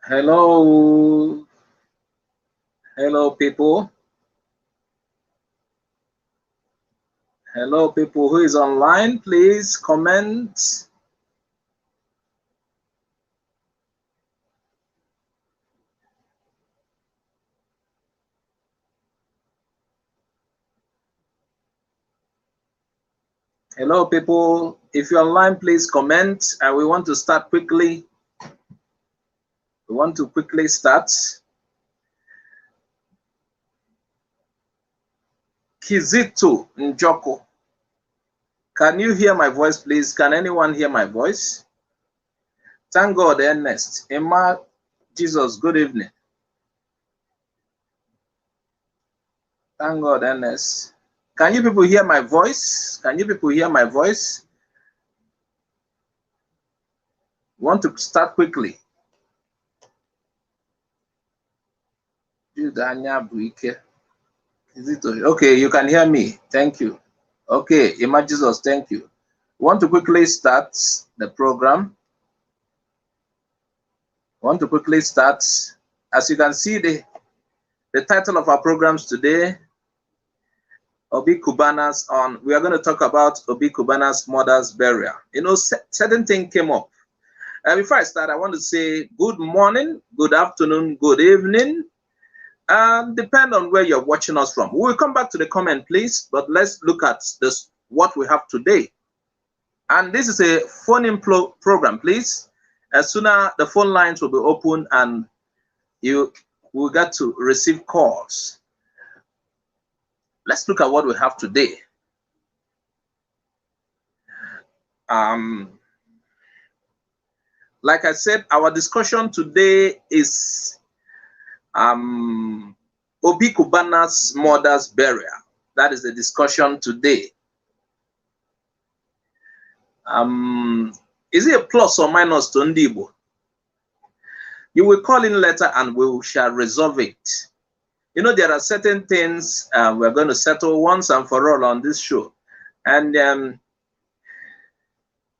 Hello. Hello, people. Hello, people who is online. Please comment. Hello, people. If you're online, please comment. We want to start quickly. We want to quickly start. Kizito Njoko. Can you hear my voice, please? Can anyone hear my voice? Thank God, Ernest. Emma, Jesus, good evening. Thank God, Ernest. Can you people hear my voice? Can you people hear my voice? We want to start quickly. Okay, you can hear me. Thank you. Okay, Emma, Jesus, thank you. We want to quickly start the program. Want to quickly start. As you can see, the title of our programs today, Obi CUBANA'S on. We are going to talk about Obi CUBANA'S mother's burial. You know, certain thing came up. Before I start, I want to say good morning, good afternoon, good evening. Depend on where you're watching us from. We'll come back to the comment, please. But let's look at this, what we have today. And this is a phone-in program, please. As soon as the phone lines will be open and you will get to receive calls. Let's look at what we have today. Like I said, our discussion today is Obi CUBANA'S mother's burial. That is the discussion today. Is it a plus or minus to Ndigbo? You will call in later and we shall resolve it. You know, there are certain things we're going to settle once and for all on this show. And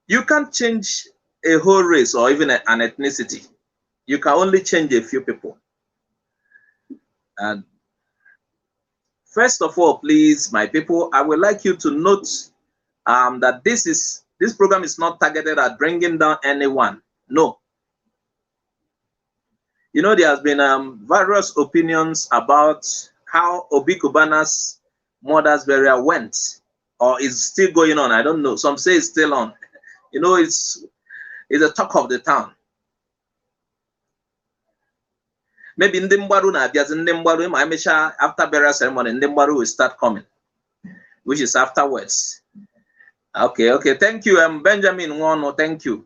you can't change a whole race or even an ethnicity. You can only change a few people. And first of all, please, my people, I would like you to note that this program is not targeted at bringing down anyone. No. You know, there has been various opinions about how Obi CUBANA'S mother's burial went, or is still going on. I don't know. Some say it's still on. You know, it's a talk of the town. Maybe Ndigbo na abia Ndigbo ma emesha after burial ceremony, Ndigbo will start coming, which is afterwards. Okay. Thank you, Benjamin Ngono. Thank you.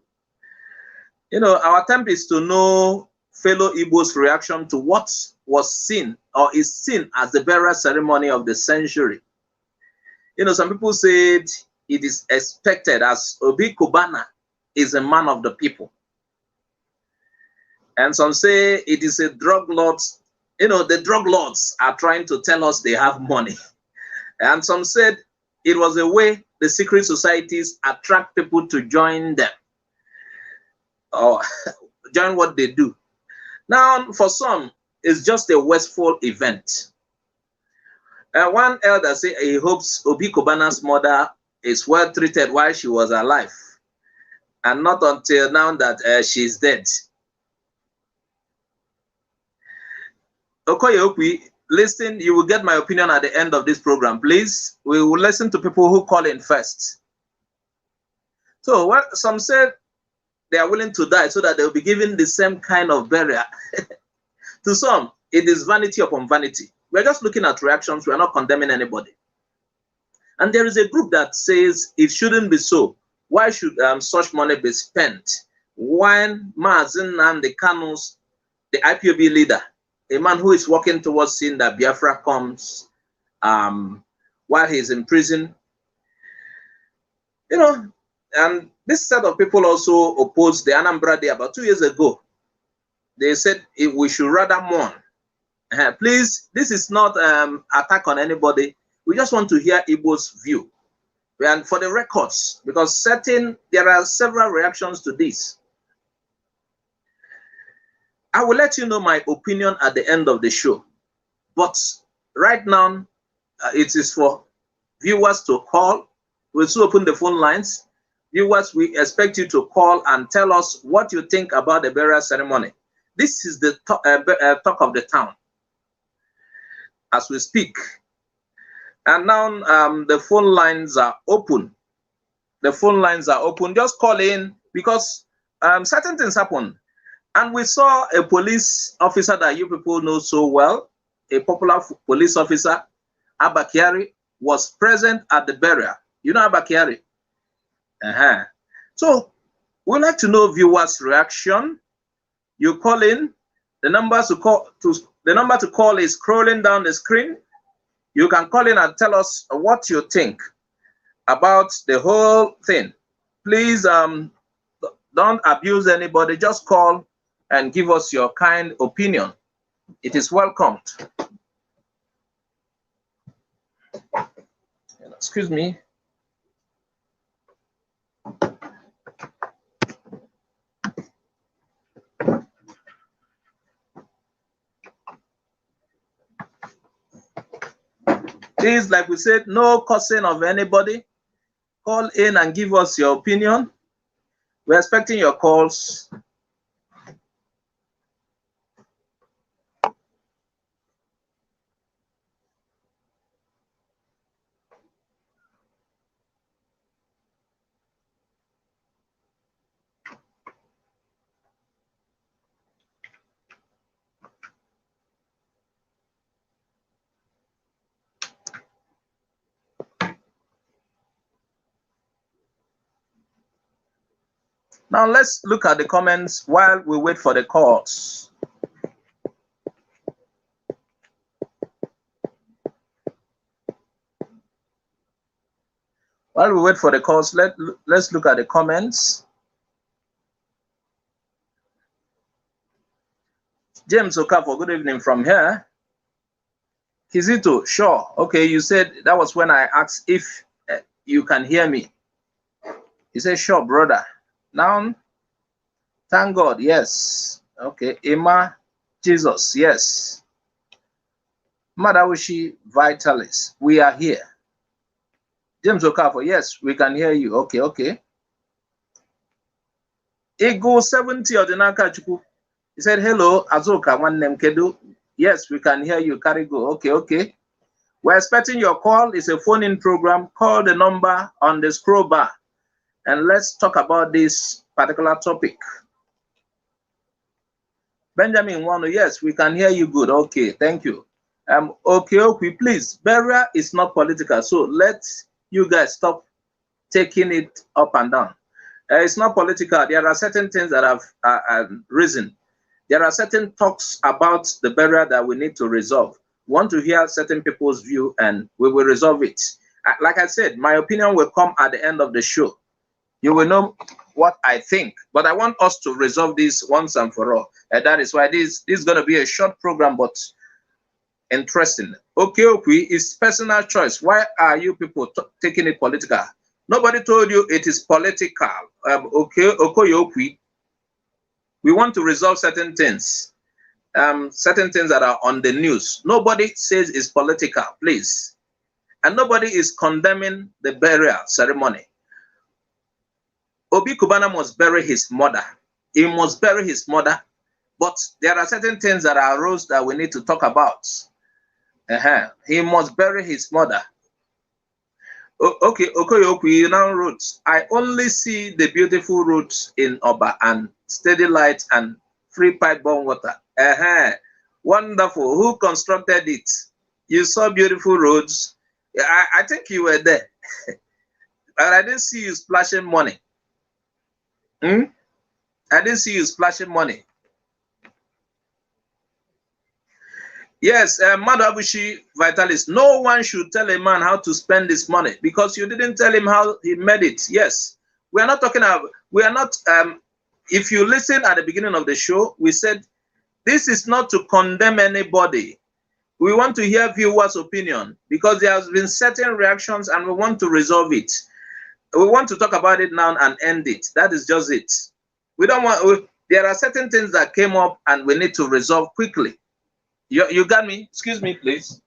You know, our attempt is to know fellow Igbo's reaction to what was seen or is seen as the burial ceremony of the century. You know, some people said it is expected as Obi CUBANA is a man of the people. And some say it is a drug lord. You know, the drug lords are trying to tell us they have money. And some said it was a way the secret societies attract people to join them or join what they do. Now, for some, it's just a wasteful event. One elder said he hopes Obi CUBANA'S mother is well treated while she was alive, and not until now that she's dead. Okoye, listen, you will get my opinion at the end of this program. Please, we will listen to people who call in first. So, what some said they are willing to die so that they will be given the same kind of burial. To some, it is vanity upon vanity. We're just looking at reactions. We're not condemning anybody. And there is a group that says it shouldn't be so. Why should such money be spent when Mazen and the Kanus, the IPOB leader, a man who is working towards seeing that Biafra comes while he's in prison? You know, and this set of people also opposed the Anambra Day about 2 years ago. They said we should rather mourn. Please, this is not attack on anybody. We just want to hear Igbo's view. And for the records, because there are several reactions to this. I will let you know my opinion at the end of the show. But right now, it is for viewers to call. We'll soon open the phone lines. Viewers, we expect you to call and tell us what you think about the burial ceremony. This is the talk of the town as we speak. And now the phone lines are open. The phone lines are open. Just call in because certain things happen. And we saw a police officer that you people know so well, a popular police officer, Abakiari, was present at the burial. You know Abakiari? So we'd like to know viewers' reaction. You call in. The number to call is scrolling down the screen. You can call in and tell us what you think about the whole thing. Please don't abuse anybody. Just call and give us your kind opinion. It is welcomed. Excuse me. Please, like we said, no cussing of anybody. Call in and give us your opinion. We're expecting your calls. Now let's look at the comments while we wait for the calls. While we wait for the calls, let's look at the comments. James Okafor, good evening from here. Kizito, sure. Okay, you said that was when I asked if you can hear me. He said, sure, brother. Now, thank God, yes. Okay, Emma, Jesus, yes. Madawishi Vitalis, we are here. James Okafor, yes, we can hear you. Okay, okay. Ego 70 Odinaka Chuku. He said, hello, Azoka, one name Kedu. Yes, we can hear you. Carry go. Okay, okay. We're expecting your call. It's a phone-in program. Call the number on the scroll bar. And let's talk about this particular topic. Benjamin Wano, yes, we can hear you good. Okay, thank you. Okay, please. Burial is not political, so let you guys stop taking it up and down. It's not political. There are certain things that have risen. There are certain talks about the burial that we need to resolve. We want to hear certain people's view, and we will resolve it. Like I said, my opinion will come at the end of the show. You will know what I think, but I want us to resolve this once and for all. And that is why this is going to be a short program, but interesting. Okay, it's personal choice. Why are you people taking it political? Nobody told you it is political. Okay, we want to resolve certain things. Certain things that are on the news. Nobody says it's political, please. And nobody is condemning the burial ceremony. Obi Cubana must bury his mother. He must bury his mother. But there are certain things that arose that we need to talk about. He must bury his mother. Okay, you now wrote, I only see the beautiful roads in Oba and steady light and free pipe-borne water. Wonderful. Who constructed it? You saw beautiful roads. I think you were there. But I didn't see you splashing money. I didn't see you splashing money. Yes, Madabushi Vitalis, no one should tell a man how to spend his money because you didn't tell him how he made it. Yes, we are not talking about, we are not, if you listen at the beginning of the show, we said, this is not to condemn anybody. We want to hear viewers' opinion because there has been certain reactions and we want to resolve it. We want to talk about it now and end it. That is just it. We don't want, there are certain things that came up and we need to resolve quickly. You got me? Excuse me, please.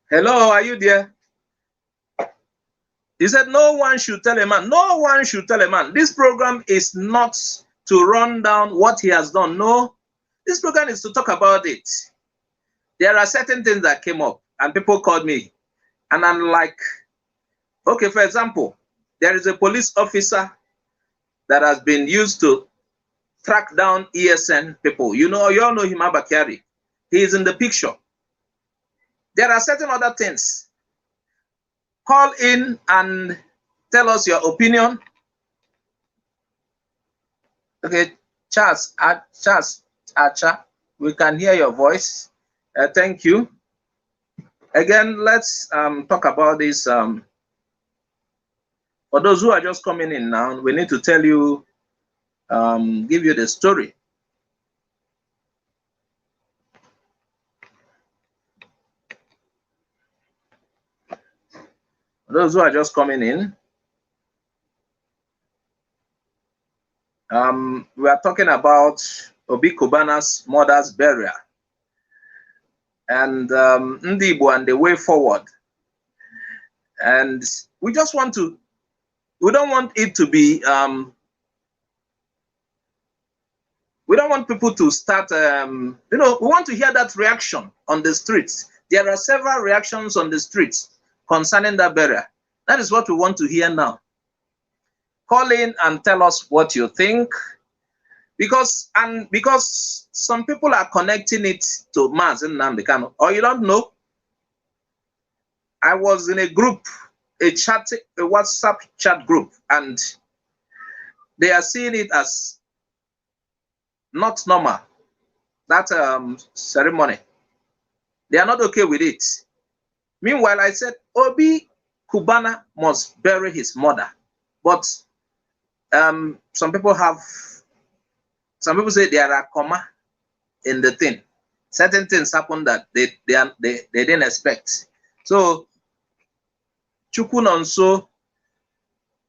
Hello, are you there? He said, no one should tell a man. No one should tell a man. This program is not to run down what he has done. No, this program is to talk about it. There are certain things that came up and people called me. And I'm like, okay, for example, there is a police officer that has been used to track down ESN people. You all know him, Abakari. He is in the picture. There are certain other things. Call in and tell us your opinion. Okay, Charles, Acha, we can hear your voice. Thank you. Again, let's talk about this. For those who are just coming in now, we need to tell you, give you the story. For those who are just coming in, we are talking about Obi CUBANA'S mother's burial and Ndigbo and the way forward. And we just want to, we don't want it to be, we don't want people to start, we want to hear that reaction on the streets. There are several reactions on the streets concerning that burial. That is what we want to hear now. Call in and tell us what you think, because some people are connecting it to Mazen Nnamdi, or you don't know. I was in a group, a WhatsApp chat group, and they are seeing it as not normal. That ceremony, they are not okay with it. Meanwhile, I said Obi CUBANA must bury his mother, but some people say there are comma in the thing. Certain things happen that they didn't expect. So Chukunonso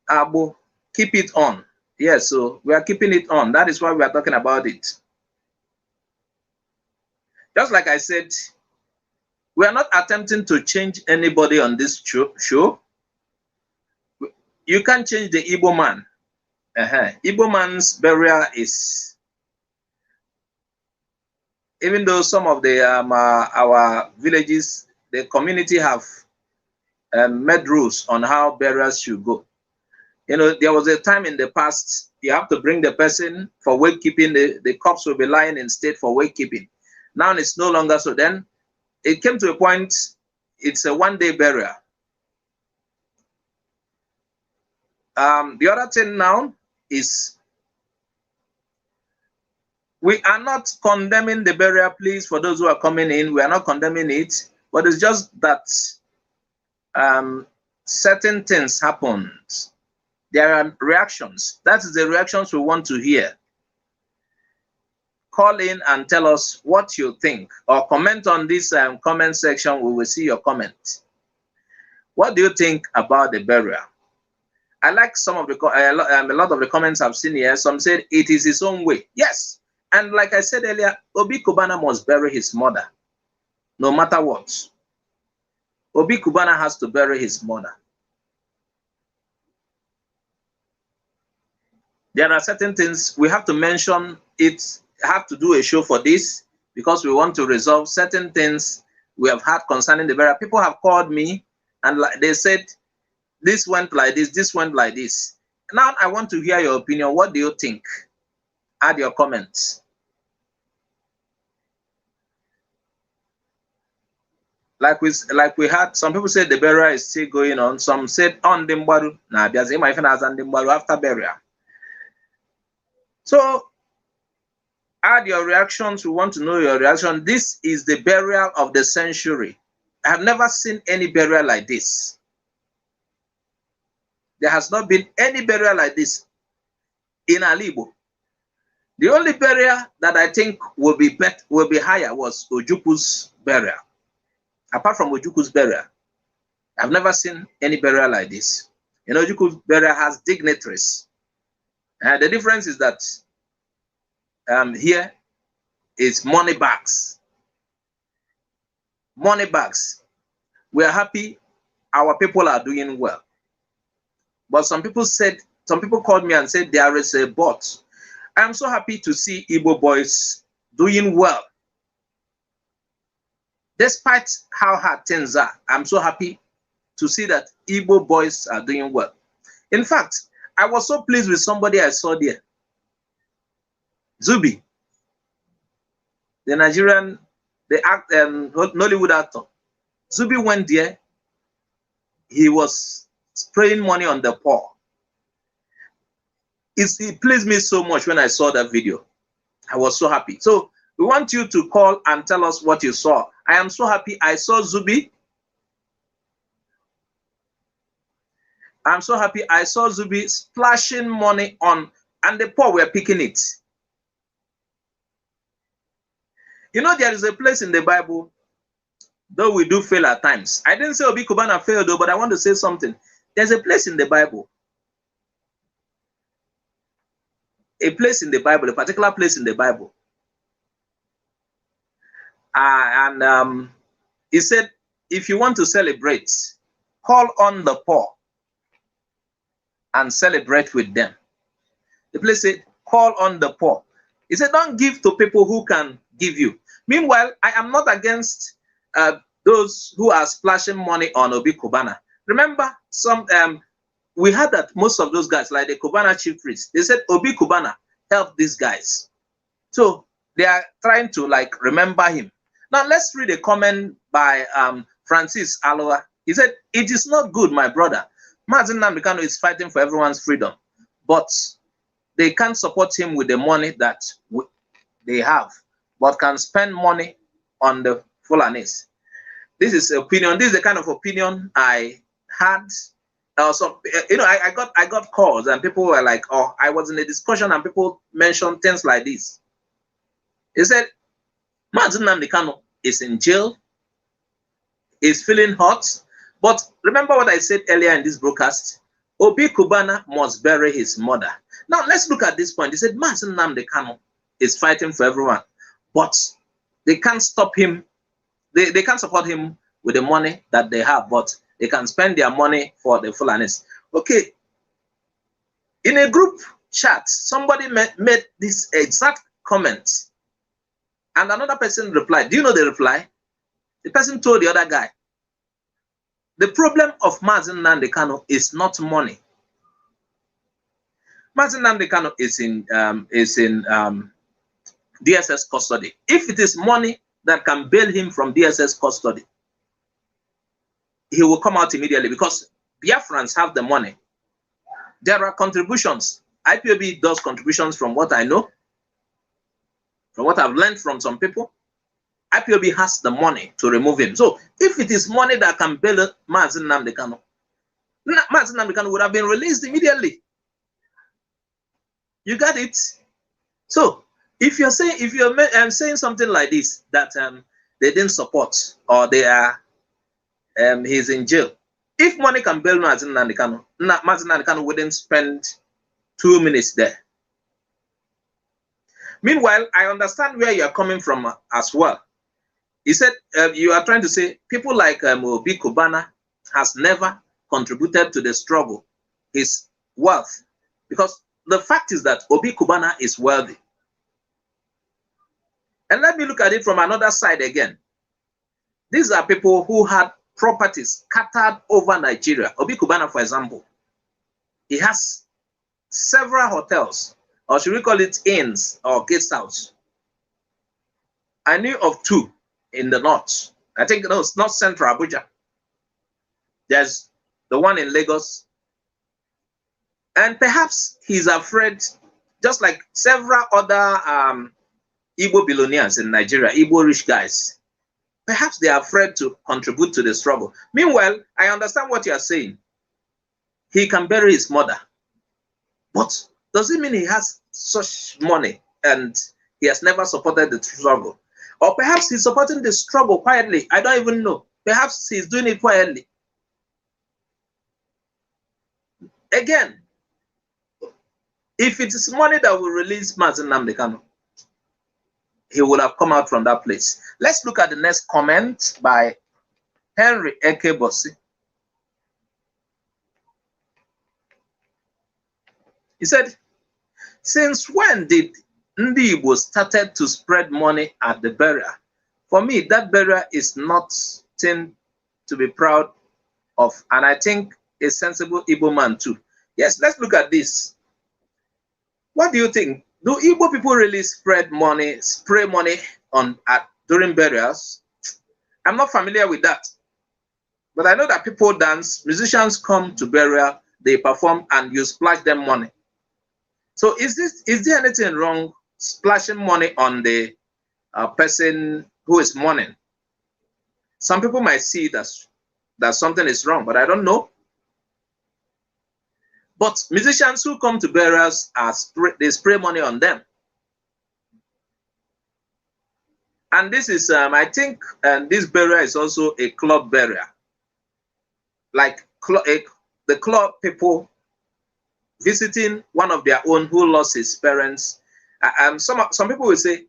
Abo, keep it on. Yes, so we are keeping it on. That is why we are talking about it. Just like I said, we are not attempting to change anybody on this show. You can't change the Igbo man. Igbo man's burial is, even though some of the our villages, the community have made rules on how burials should go. There was a time in the past you have to bring the person for wakekeeping. The corpse will be lying in state for wakekeeping. Now it's no longer so. Then it came to a point, it's a one-day burial. The other thing now is, we are not condemning the burial, please, for those who are coming in. We are not condemning it, but it's just that certain things happened. There are reactions. That is the reactions we want to hear. Call in and tell us what you think, or comment on this comment section. We will see your comment. What do you think about the burial? I like some of the a lot of the comments I've seen here. Some said it is his own way. Yes, and like I said earlier, Obi CUBANA must bury his mother, no matter what. Obi CUBANA has to bury his mother. There are certain things we have to mention. It have to do a show for this because we want to resolve certain things we have had concerning the burial. People have called me and they said, this went like this, this went like this. Now I want to hear your opinion. What do you think? Add your comments. Like we had, some people said the burial is still going on. Some said on Ndigbo. Nah, there's my friend as Ndigbo after burial. So add your reactions. We want to know your reaction. This is the burial of the century. I have never seen any burial like this. There has not been any burial like this in Igbo. The only burial that I think will be higher was Ojukwu's burial. Apart from Ojukwu's burial, I've never seen any burial like this. You know, Ojukwu's burial has dignitaries. And the difference is that here is money bags. Money bags. We are happy our people are doing well. But some people called me and said there is a but. I'm so happy to see Igbo boys doing well. Despite how hard things are, I'm so happy to see that Igbo boys are doing well. In fact, I was so pleased with somebody I saw there. Zubi, the Nigerian, Nollywood actor. Zubi went there. He was spraying money on the poor. It pleased me so much when I saw that video. I was so happy. So we want you to call and tell us what you saw. I am so happy I saw Zubi. I'm so happy I saw Zubi splashing money on, and the poor were picking it. You know, there is a place in the Bible, though we do fail at times. I didn't say Obi Cubana failed though, but I want to say something. There's a place in the Bible. A place in the Bible, a particular place in the Bible. He said, if you want to celebrate, call on the poor and celebrate with them. The place said, call on the poor. He said, don't give to people who can give you. Meanwhile, I am not against those who are splashing money on Obi Cubana. Remember, we had that most of those guys, like the Cubana chief priest, they said Obi Cubana helped these guys. So they are trying to like remember him. Now let's read a comment by Francis Aloha. He said, it is not good, my brother. Mazi Nnamdi Kanu is fighting for everyone's freedom, but they can't support him with the money that they have, but can spend money on the Fulanis. This is opinion. This is the kind of opinion I had. So you know, I got calls and people were like, "Oh, I was in a discussion and people mentioned things like this." He said, "Mazi Nnamdi Kanu is in jail. Is feeling hot." But remember what I said earlier in this broadcast: Obi Cubana must bury his mother. Now let's look at this point. He said, Mazi Nnamdi Kanu is fighting for everyone, but they can't stop him. They can't support him with the money that they have, but they can spend their money for the Fulanis. Okay. In a group chat, somebody made this exact comment, and another person replied. Do you know the reply? The person told the other guy, the problem of Mazi Nnamdi Kanu is not money. Mazi Nnamdi Kanu is in DSS custody. If it is money that can bail him from DSS custody, he will come out immediately because Biafrans have the money. There are contributions. IPOB does contributions from what I know, from what I've learned from some people. IPOB has the money to remove him. So if it is money that can bail Mazi Nnamdi Kanu, Mazi Nnamdi Kanu would have been released immediately. You got it? So if you're saying something like this, that they didn't support or they are he's in jail. If money can bail Mazi Nnamdi Kanu, Mazi Nnamdi Kanu wouldn't spend 2 minutes there. Meanwhile, I understand where you are coming from as well. He said you are trying to say people like Obi Cubana has never contributed to the struggle, his wealth, because the fact is that Obi Cubana is wealthy. And let me look at it from another side again. These are people who had properties scattered over Nigeria. Obi Cubana, for example, he has several hotels, or should we call it inns or guest house. I knew of 2 in the north. I think no, it's not central Abuja. There's the one in Lagos. And perhaps he's afraid, just like several other Igbo billionaires in Nigeria, Igbo rich guys. Perhaps they are afraid to contribute to the struggle. Meanwhile, I understand what you are saying. He can bury his mother. But does it mean he has such money and he has never supported the struggle. Or perhaps he's supporting the struggle quietly. I don't even know. Perhaps he's doing it quietly. Again, if it is money that will release Mazi Nnamdi Kanu, he would have come out from that place. Let's look at the next comment by Henry Ekebosi. He said, since when did Ndigbo started to spread money at the burial? For me, that burial is nothing to be proud of, and I think a sensible Igbo man too. Yes, let's look at this. What do you think? Do Igbo people really spread money, spray money during burials? I'm not familiar with that. But I know that people dance, musicians come to burial, they perform, and you splash them money. So is there anything wrong splashing money on the person who is mourning? Some people might see that something is wrong, but I don't know. But musicians who come to burials, they spray money on them. And this is, I think, this burial is also a club burial. Like the club people visiting one of their own who lost his parents. Some people will say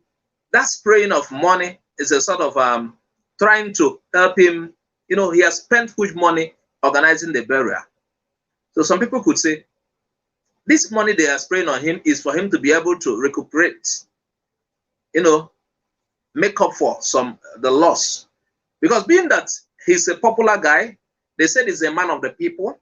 that spraying of money is a sort of trying to help him. You know, he has spent huge money organizing the burial. So some people could say this money they are spraying on him is for him to be able to recuperate, you know, make up for the loss. Because being that he's a popular guy, they said he's a man of the people.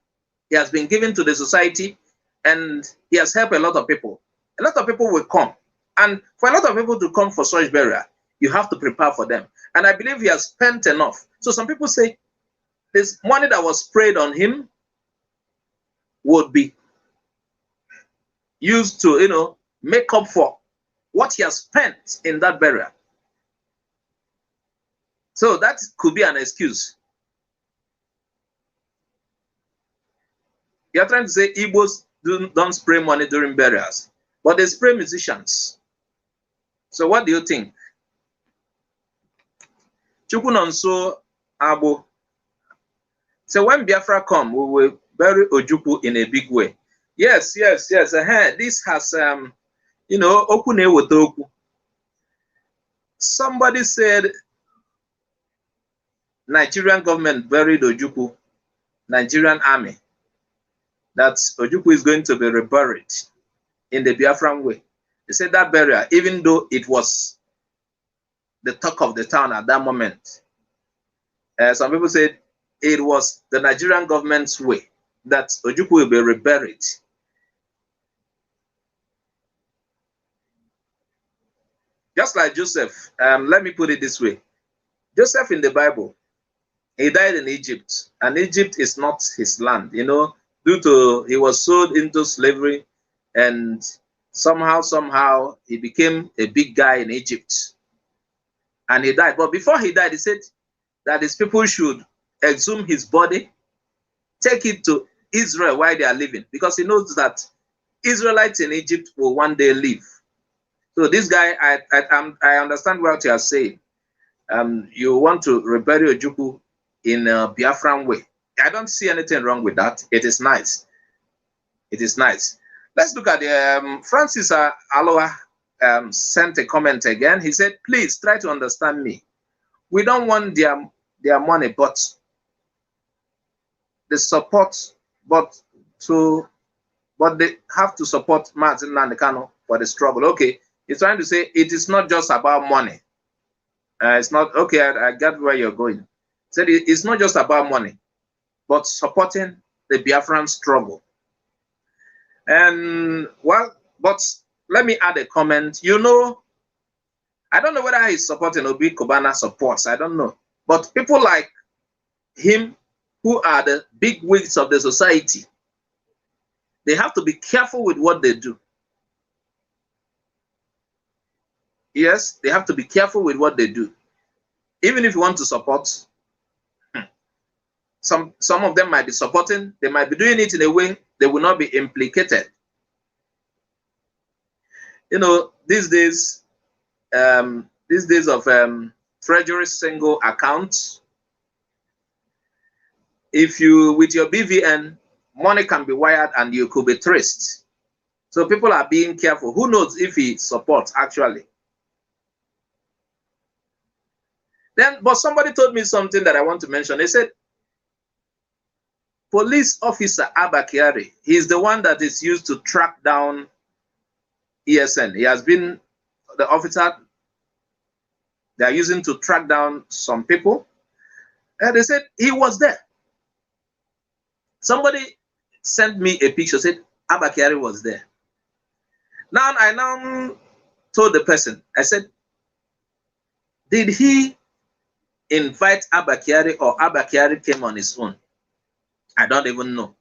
He has been given to the society and he has helped a lot of people. A lot of people will come. And for a lot of people to come for such burial, you have to prepare for them. And I believe he has spent enough. So some people say this money that was sprayed on him would be used to, you know, make up for what he has spent in that burial. So that could be an excuse. You're trying to say Igbos don't spray money during burials, but they spray musicians. So what do you think? Chukwunonso Abo. So when Biafra come, we will bury Ojukwu in a big way. Yes. This has, you know, Okune Wotoku. Somebody said Nigerian government buried Ojukwu, Nigerian army, that Ojukwu is going to be reburied in the Biafran way. They said that burial, even though it was the talk of the town at that moment, some people said it was the Nigerian government's way that Ojukwu will be reburied. Just like Joseph, let me put it this way. Joseph in the Bible, he died in Egypt, and Egypt is not his land, you know, due to he was sold into slavery, and somehow he became a big guy in Egypt, and he died. But before he died, he said that his people should exhume his body, take it to Israel while they are living, because he knows that Israelites in Egypt will one day live. So this guy, I understand what you are saying. You want to rebury Ojukwu in a Biafran way. I don't see anything wrong with that. It is nice. It is nice. Let's look at the Francis Aloha sent a comment again. He said, please try to understand me. We don't want their money, but the support, but they have to support Mazi Nnamdi Kanu for the struggle. Okay, he's trying to say it is not just about money. It's not, okay, I get where you're going. Said it's not just about money, but supporting the Biafran struggle. And well, but let me add a comment. You know, I don't know whether he's supporting Obi Cubana supports. I don't know. But people like him, who are the big wigs of the society, they have to be careful with what they do. Yes, they have to be careful with what they do. Even if you want to support, some of them might be supporting, they might be doing it in a way they will not be implicated. You know, these days of treasury single accounts, if you with your BVN, money can be wired and you could be traced. So people are being careful. Who knows if he supports actually? Then, but somebody told me something that I want to mention. They said, police officer Abba Kyari, he's the one that is used to track down ESN. He has been the officer they are using to track down some people. And they said he was there. Somebody sent me a picture, said Abba Kyari was there. Now I told the person, I said, did he invite Abba Kyari or Abba Kyari came on his own? I don't even know.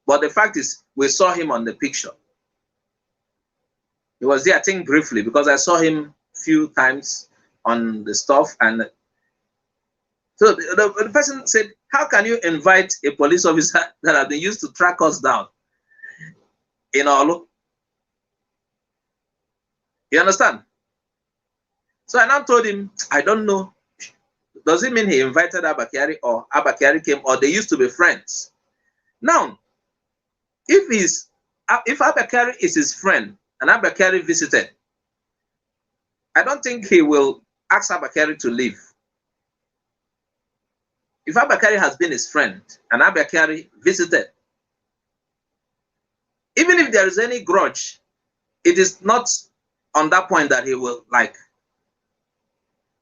But the fact is, we saw him on the picture. He was there, I think, briefly, because I saw him a few times on the stuff. And so the person said, how can you invite a police officer that has been used to track us down in Olu? You understand? So I now told him, I don't know. Does it mean he invited Abba Kyari or Abba Kyari came, or they used to be friends? Now, if Abba Kyari is his friend and Abba Kyari visited, I don't think he will ask Abba Kyari to leave. If Abba Kyari has been his friend and Abba Kyari visited, even if there is any grudge, it is not on that point that he will like.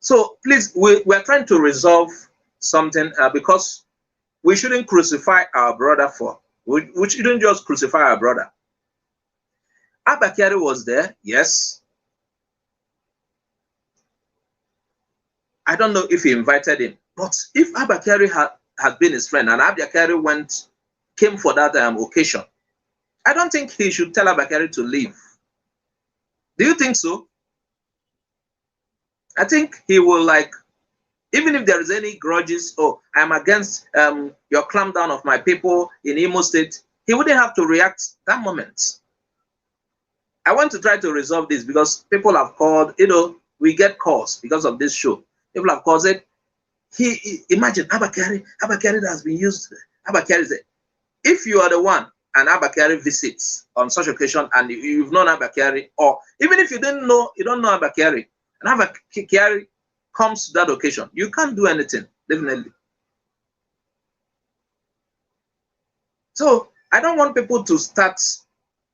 So please, we're trying to resolve something because we shouldn't crucify our brother for. We shouldn't just crucify our brother. Abba Kyari was there, yes. I don't know if he invited him, but if Abba Kyari had been his friend and Abba Kyari came for that occasion, I don't think he should tell Abba Kyari to leave. Do you think so? I think he will like, even if there is any grudges, oh, I'm against your clampdown of my people in Imo State, he wouldn't have to react that moment. I want to try to resolve this because people have called, you know, we get calls because of this show. People have called it. Imagine Abba Kyari that has been used. Abba Kyari said, if you are the one and Abba Kyari visits on such occasion and you've known Abba Kyari, or even if you don't know Abba Kyari, and Abba Kyari comes to that occasion, you can't do anything, definitely. So I don't want people to start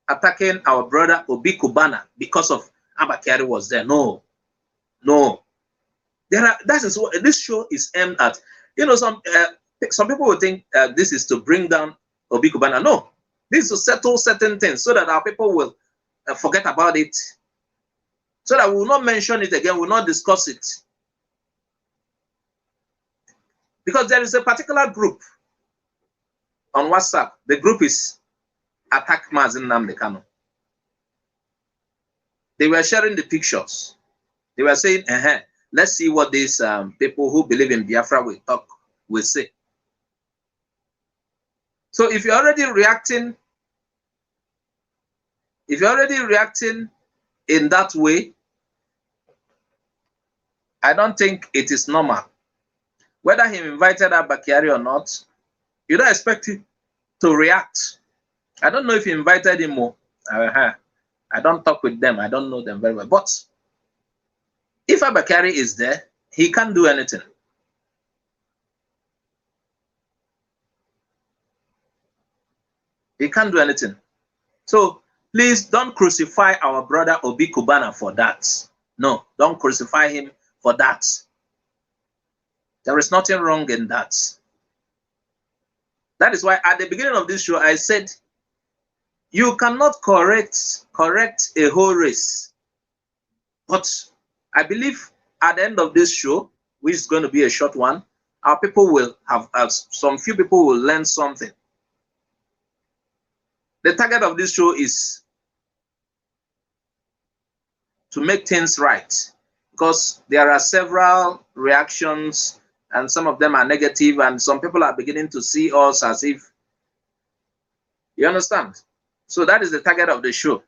attacking our brother Obi Cubana because of Abba Kyari was there. No. That is what this show is aimed at. You know, some people will think this is to bring down Obi Cubana. No, this is to settle certain things so that our people will forget about it, so that we will not mention it again, we will not discuss it. Because there is a particular group on WhatsApp. The group is Attack Mazin Nnamdi Kanu. They were sharing the pictures. They were saying, let's see what these people who believe in Biafra will say. So if you're already reacting in that way, I don't think it is normal. Whether he invited Abba Kyari or not, you don't expect him to react. I don't know if he invited him more. I don't talk with them. I don't know them very well. But if Abba Kyari is there, he can't do anything. He can't do anything. So please don't crucify our brother Obi Cubana for that. No, don't crucify him for that. There is nothing wrong in that. That is why at the beginning of this show, I said, you cannot correct a whole race. But I believe at the end of this show, which is going to be a short one, our people will have, some few people will learn something. The target of this show is to make things right, because there are several reactions and some of them are negative, and some people are beginning to see us as if, you understand? So that is the target of the show.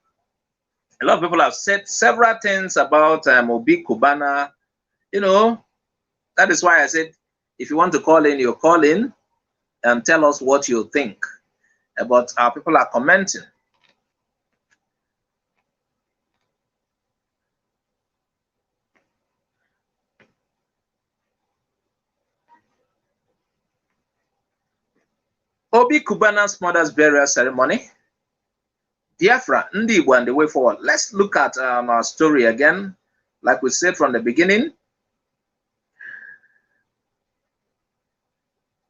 A lot of people have said several things about Obi Cubana. You know, that is why I said, if you want to call in, you call in and tell us what you think. But our people are commenting. Obi Cubana's mother's burial ceremony. Biafra, Ndigbo, and the way forward. Let's look at our story again. Like we said from the beginning,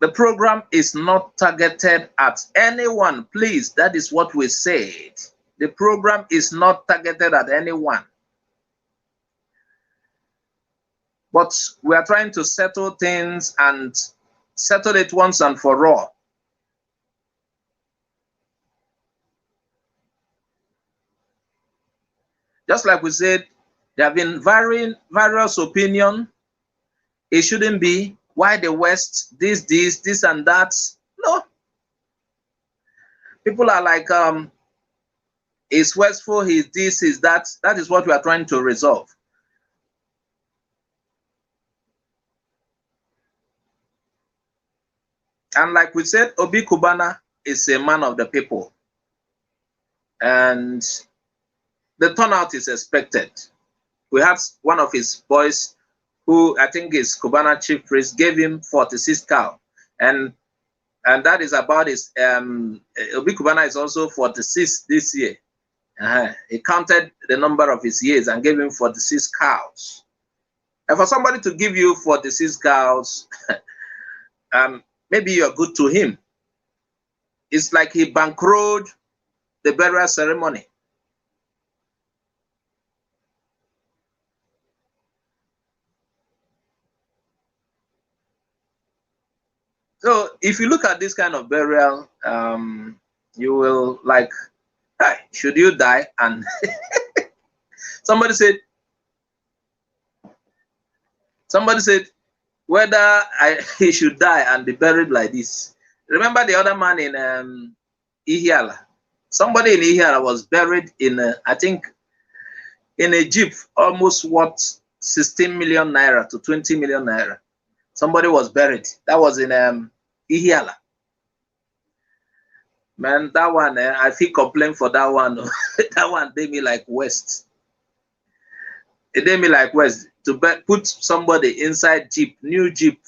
the program is not targeted at anyone. Please, that is what we said. The program is not targeted at anyone. But we are trying to settle things and settle it once and for all. Just like we said, there have been various opinions. It shouldn't be. Why the West, this and that. No. People are like, he's wasteful, he's this, he's that. That is what we are trying to resolve. And like we said, Obi Cubana is a man of the people. And the turnout is expected. We have one of his boys who I think is Cubana chief priest, gave him 46 cows. And that is about his, Obi Cubana is also 46 this year. He counted the number of his years and gave him 46 cows. And for somebody to give you 46 cows, maybe you're good to him. It's like he bankrolled the burial ceremony. So if you look at this kind of burial, you will like, hey, should you die? And somebody said, whether he should die and be buried like this. Remember the other man in Ihiala? Somebody in Ihiala was buried in, I think, in a jeep, almost worth 16 million naira to 20 million naira. Somebody was buried. That was in Ihiala. Man, that one, I feel complaint for that one. That one did me like West. It did me like West to put somebody inside jeep, new jeep.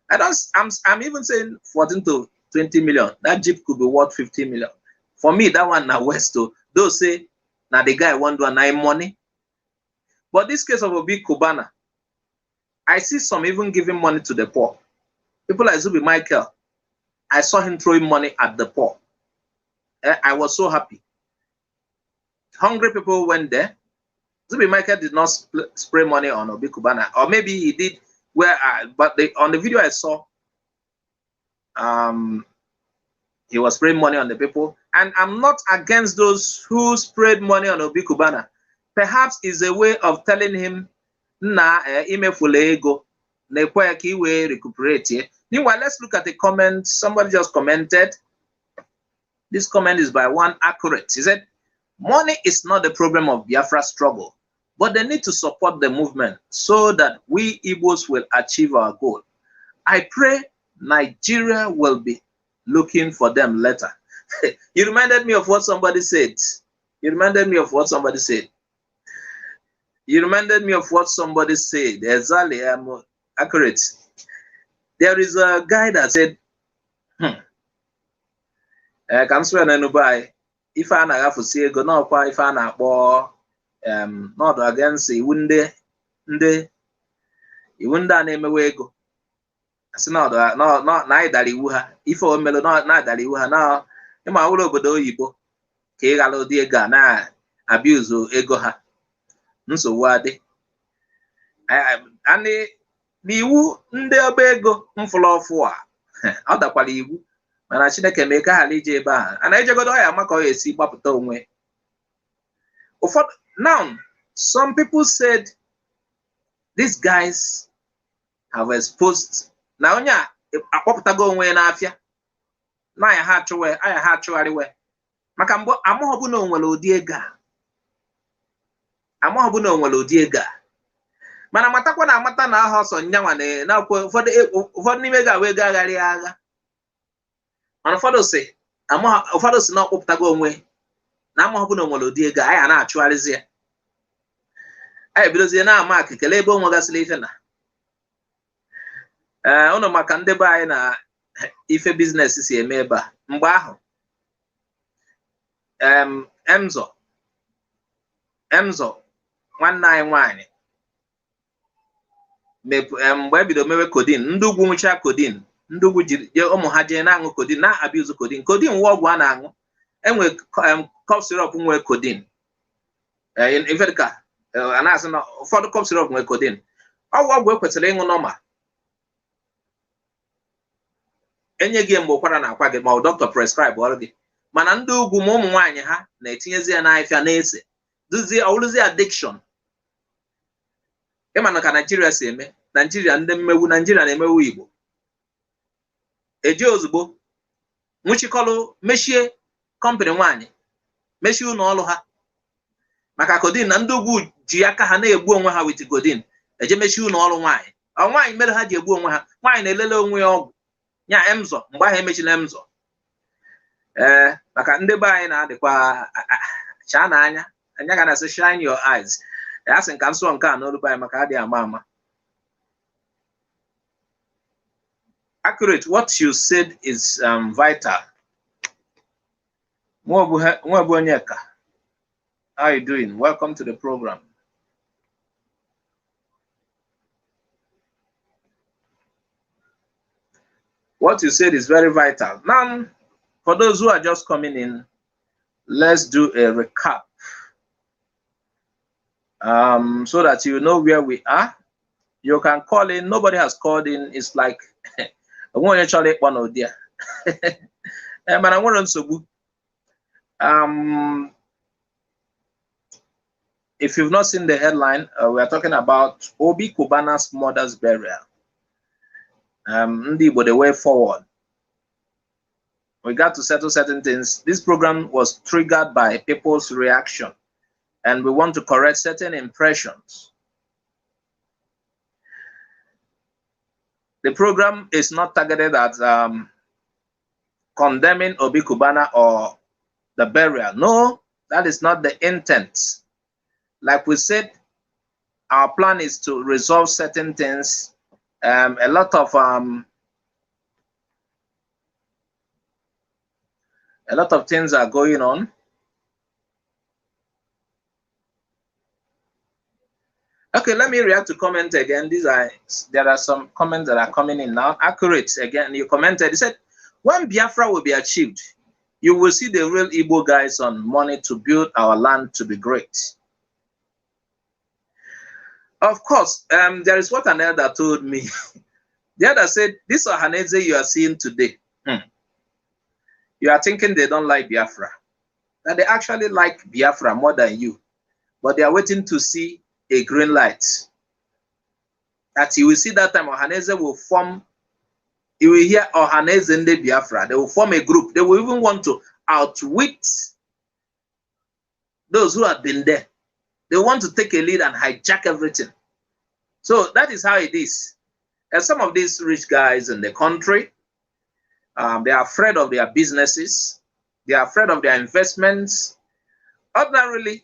I'm even saying 14 to 20 million. That jeep could be worth 50 million. For me, that one now West too. Those say now the guy want to do 9 money. But this case of Obi Cubana, I see some even giving money to the poor. People like Zubi Michael, I saw him throwing money at the poor. I was so happy. Hungry people went there. Zubi Michael did not spray money on Obi Cubana, or maybe he did. But on the video I saw, he was spraying money on the people. And I'm not against those who sprayed money on Obi Cubana. Perhaps it's a way of telling him, na imefulego, recuperate. Meanwhile, let's look at the comment. Somebody just commented. This comment is by one accurate. He said, money is not the problem of Biafra struggle, but they need to support the movement so that we Igbos will achieve our goal. I pray Nigeria will be looking for them later. You reminded me of what somebody said. You reminded me of what somebody said. You reminded me of what somebody said. Exactly, I'm accurate. There is a guy that said, can swear no buy if I have to say go now if I not against it wunde name we go. I said no na idari wuha if o melo no na idari wuha na e ma wuro obodo oyibo ka ị gala odi ego na abuse ego ha nsogbu adị ani n'iwu ndị ọba ego mfụlọfụ a ọ dakwara iwu mana Chineke mee ka hala ije ebe a ana ejegodo ya maka ọ esi gbapụta onwe ụfọdụ. Now some people said these guys have exposed na onye a akpọpụtago onwe n'afịa na ya ha achụgharịwe maka mgbe amụghọ bụ na onwere ụdị ego a Ama bụ na onwere ụdị ego a. Mana matakwa na amata na aha ọsọ nyanwa na ụfọdụ n'ime ego ego agharị agha. Mana ụfọdụ si na ọkpụpụtago onwe na ama bụ na onwere ụdị ego anyị na-achụgharịzi ya. Anyị bidozie na-ama akịkele ebe onwe gasịrị ife na. Ụnụ maka ndị be anyị na ife biznes si eme ebe a. Mgbe ahụ Emzo nwanne anyị nwanyị mgbe ebido mewe codeine, ndị ugwu nwụcha codeine, ndị ugwu jiri ụmụ ha jee na-aṅụ codeine, na-abuse codeine. Codeine nwa ọgwụ a na-aṅụ, enwe cough syrup nwee codeine. Invedika a na-asị na ụfọdụ cough syrup nwee codeine. Ọgwụ ekwesịrị ịṅụ normal. Enye gị mgbe ụkwara na-akwa gị ma ọ doctor prescribe ọrụ gị. Mana ndị ugwu ma ụmụ nwaanyị ha na-etinyezi ya n'afịa na-ese. Duzie ọwụrụzi addiction. Ịma na ka Nigeria si eme, Nigeria ndị mmewu, Nigeria na-emewu Igbo. Eje ozugbo nwụchikọlụ mechie company nwaanyị, mechie ụlọ ọrụ ha. Maka codeine na ndị ugwu ji aka ha na-egbu onwe ha with codeine. Eje mechie ụlọ ọrụ nwaanyị. Nwaanyị mere ha ji egbu onwe ha. Nwaanyị na-elele onwe ya ọgwụ. Nya Emzo, mgbe ahụ emechila Emzo. Maka ndị be anyị na-adịkwa chaa n'anya. Anya ga na-asị shine your eyes. Ya sị nka nsọ nke a n'olu be anyị maka adịghị ama ama. Accurate, what you said is vital. Nwabu Onyeka, how are you doing? Welcome to the program. What you said is very vital. Now, for those who are just coming in, let's do a recap so that you know where we are. You can call in. Nobody has called in. It's like if you've not seen the headline, we are talking about Obi CUBANA'S mother's burial. Ndigbo, the way forward. We got to settle certain things. This program was triggered by people's reaction, and we want to correct certain impressions. The program is not targeted at condemning Obi Cubana or the burial. No, that is not the intent. Like we said, our plan is to resolve certain things. A lot of things are going on. Okay, let me react to comment again. There are some comments that are coming in now. Accurate again. You commented. You said, when Biafra will be achieved, you will see the real Igbo guys on money to build our land to be great. Of course, there is what an elder told me. The elder said, this Ohaneze you are seeing today, you are thinking they don't like Biafra. That they actually like Biafra more than you. But they are waiting to see a green light. That you will see that time Ohaneze will form, you will hear Ohaneze and the Biafra. They will form a group. They will even want to outwit those who have been there. They want to take a lead and hijack everything. So that is how it is. And some of these rich guys in the country, they are afraid of their businesses. They are afraid of their investments. Ordinarily,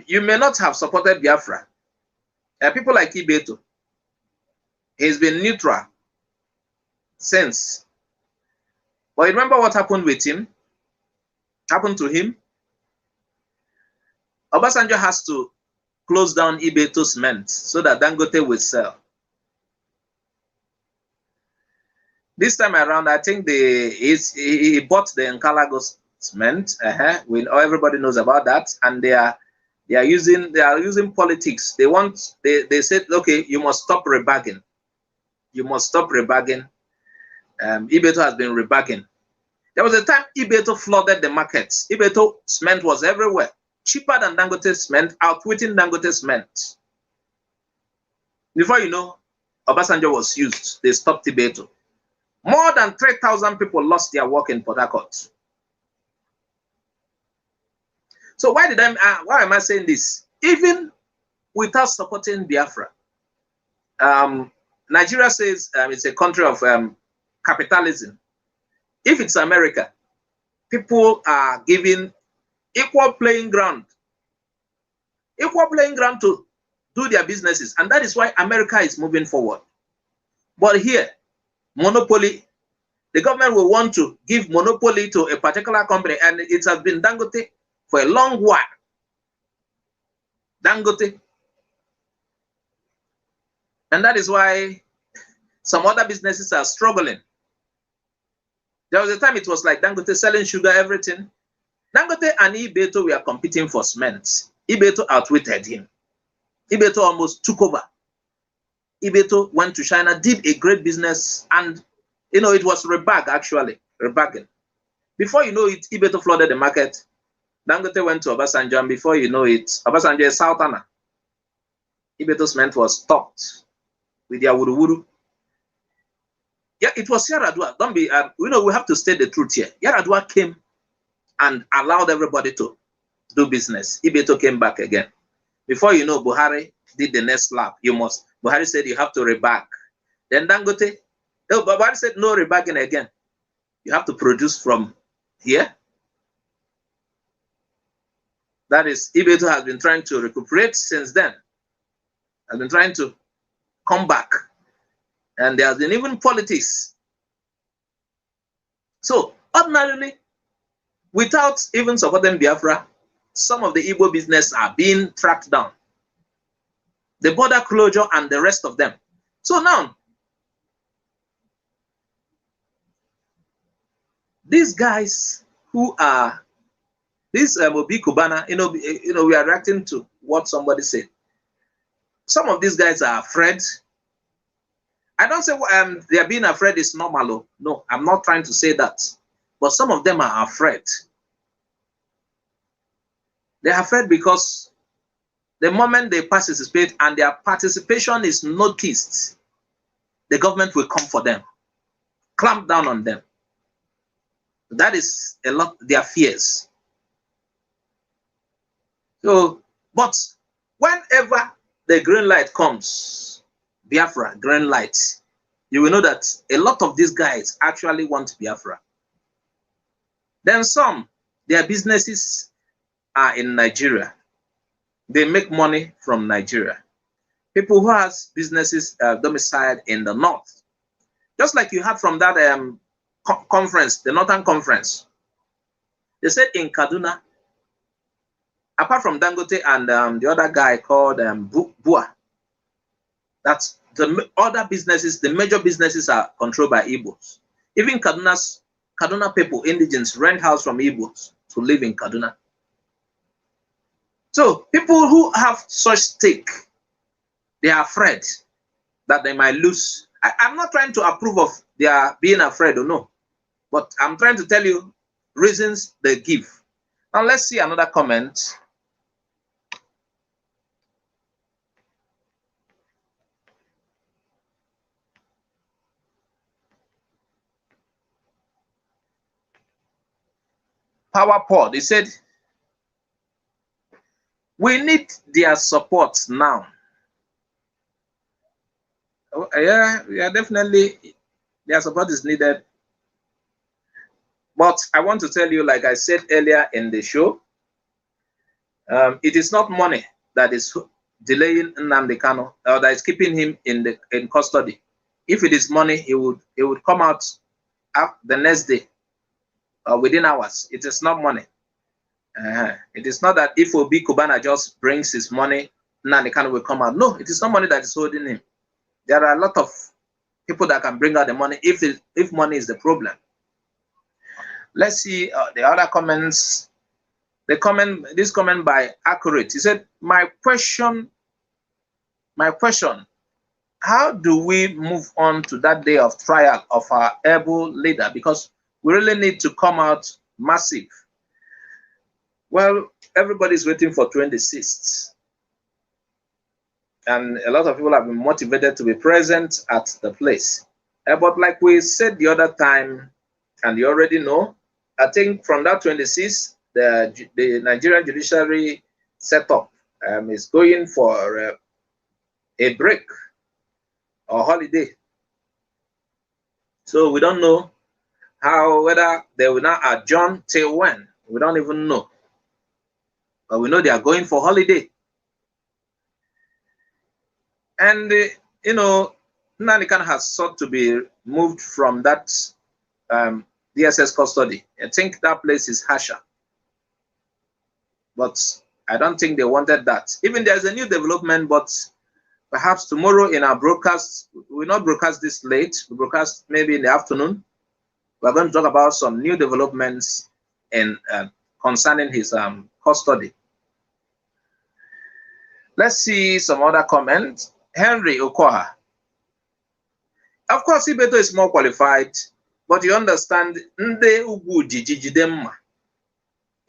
you may not have supported Biafra. People like Ibeto, he's been neutral since. But remember what happened with him? Happened to him? Obasanjo has to close down Ibeto cement so that Dangote will sell. This time around, I think he bought the Nkalago cement. Everybody knows about that, and they are using politics. They said, okay, you must stop rebagging. You must stop rebagging. Ibeto has been rebagging. There was a time Ibeto flooded the markets. Ibeto cement was everywhere. Cheaper than Dangote cement, outwitting Dangote cement. Before you know, Obasanjo was used. They stopped Ibeto. More than 3,000 people lost their work in Port Harcourt. So why am I saying this? even without supporting Biafra. Nigeria says it's a country of capitalism. If it's America, people are given equal playing ground to do their businesses, and that is why America is moving forward. But here, monopoly, the government will want to give monopoly to a particular company, and it has been Dangote for a long while. Dangote. And that is why some other businesses are struggling. There was a time it was like Dangote selling sugar, everything. Dangote and Ibeto were competing for cement. Ibeto outwitted him. Ibeto almost took over. Ibeto went to China, did a great business, and you know, it was rebag actually, rebagging. Before you know it, Ibeto flooded the market. Dangote went to Obasanjo, and before you know it, Obasanjo is Southerner. Ibeto cement was stopped with their wuru-wuru. Yeah, it was Yaradua. Don't be, you know, we have to state the truth here. Yaradua came and allowed everybody to do business. Ibeto came back again. Before you know, Buhari did the next lap. Buhari said you have to rebag. Then Dangote, Buhari said no rebagging again. You have to produce from here. That is, Ibeto has been trying to recuperate since then. Has been trying to come back. And there has been even politics. So, ordinarily, without even supporting Biafra, some of the Igbo business are being tracked down. The border closure and the rest of them. So now, these guys who are, this Obi Cubana, you know, we are reacting to what somebody said. Some of these guys are afraid. I don't say they are being afraid is normal. No, I'm not trying to say that. But some of them are afraid. They're afraid because the moment they participate and their participation is noticed, the government will come for them, clamp down on them. That is a lot their fears. So, but whenever the green light comes, Biafra, green light, you will know that a lot of these guys actually want Biafra. Then some, their businesses are in Nigeria. They make money from Nigeria. People who have businesses domiciled in the north. Just like you had from that conference, the Northern Conference. They said in Kaduna, apart from Dangote and the other guy called Bua, that the other businesses, the major businesses are controlled by Igbos. Even Kaduna people, indigents, rent house from Igbos to live in Kaduna. So people who have such stake, they are afraid that they might lose. I'm not trying to approve of their being afraid or no, but I'm trying to tell you reasons they give. Now let's see another comment. Power Paul, they said, we need their support now. Oh, yeah, definitely their support is needed. But I want to tell you, like I said earlier in the show, it is not money that is delaying Nnamdi Kanu or that is keeping him in custody. If it is money, he would come out the next day. Within hours. It is not money. It is not that if Obi Cubana just brings his money, Nnamdi Kanu will come out. No, it is not money that is holding him. There are a lot of people that can bring out the money if money is the problem. Let's see the other comments. This comment by Accurate. He said, my question, how do we move on to that day of trial of our able leader? Because we really need to come out massive. Well, everybody's waiting for 26th. And a lot of people have been motivated to be present at the place. But like we said the other time, and you already know, I think from that 26th, the Nigerian judiciary set up is going for a break or holiday. So we don't know whether they will not adjourn till when. We don't even know. But we know they are going for holiday. And, you know, Nnamdi has sought to be moved from that DSS custody. I think that place is harsher. But I don't think they wanted that. Even there's a new development, but perhaps tomorrow in our broadcast, we will not broadcast this late. We'll broadcast maybe in the afternoon. We're going to talk about some new developments in concerning his custody. Let's see some other comments. Henry Okoha. Of course, Ibeto is more qualified, but you understand, Nde Ugwu Jijidemma.